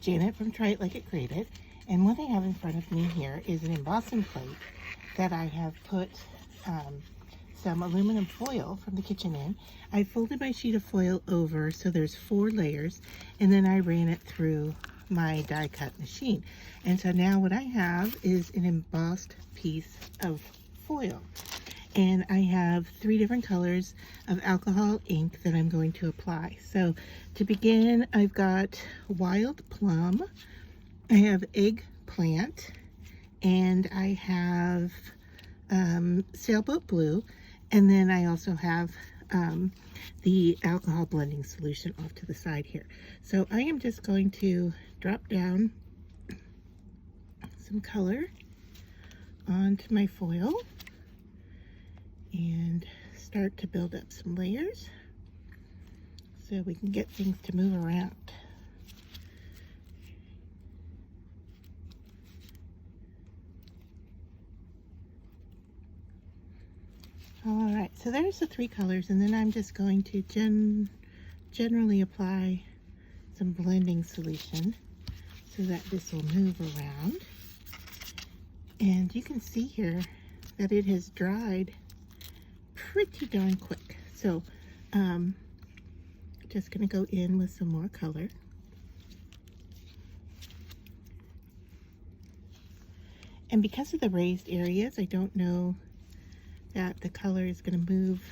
Janet from Try It Like It Created, and what I have in front of me here is an embossing plate that I have put some aluminum foil from the kitchen in. I folded my sheet of foil over so there's 4 layers, and then I ran it through my die cut machine. And so now what I have is an embossed piece of foil. And I have 3 different colors of alcohol ink that I'm going to apply. So to begin, I've got wild plum, I have eggplant, and I have sailboat blue, and then I also have the alcohol blending solution off to the side here. So I am just going to drop down some color onto my foil and start to build up some layers so we can get things to move around. All right, so there's the 3 colors, and then I'm just going to generally apply some blending solution so that this will move around. And you can see here that it has dried pretty darn quick. So just gonna go in with some more color. And because of the raised areas, I don't know that the color is going to move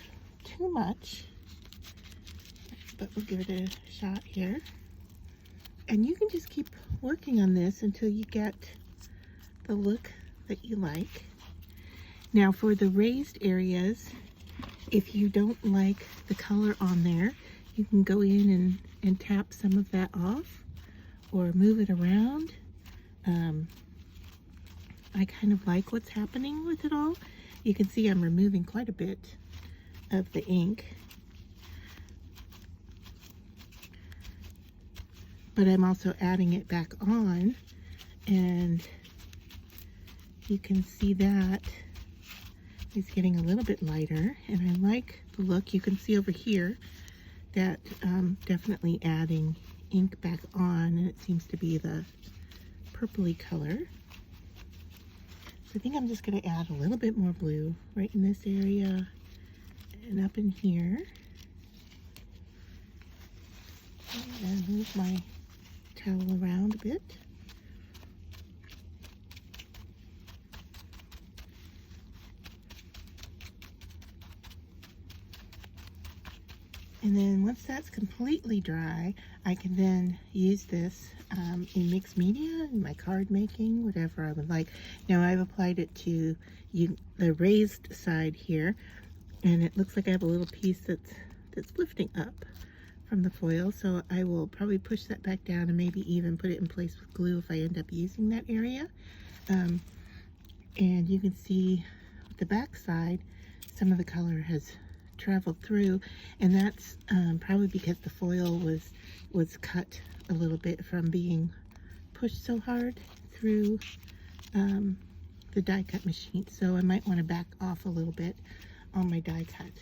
too much, but we'll give it a shot here. And you can just keep working on this until you get the look that you like. Now for the raised areas, if you don't like the color on there, you can go in and tap some of that off or move it around. I kind of like what's happening with it all. You can see I'm removing quite a bit of the ink, but I'm also adding it back on, and you can see that it's getting a little bit lighter, and I like the look. You can see over here that definitely adding ink back on, and it seems to be the purpley color. So I think I'm just going to add a little bit more blue right in this area and up in here. And move my towel around a bit. And then once that's completely dry, I can then use this in mixed media, in my card making, whatever I would like. Now I've applied it to the raised side here, and it looks like I have a little piece that's lifting up from the foil, so I will probably push that back down and maybe even put it in place with glue if I end up using that area. And you can see with the back side, some of the color has traveled through, and that's probably because the foil was cut a little bit from being pushed so hard through the die cut machine. So I might want to back off a little bit on my die cut.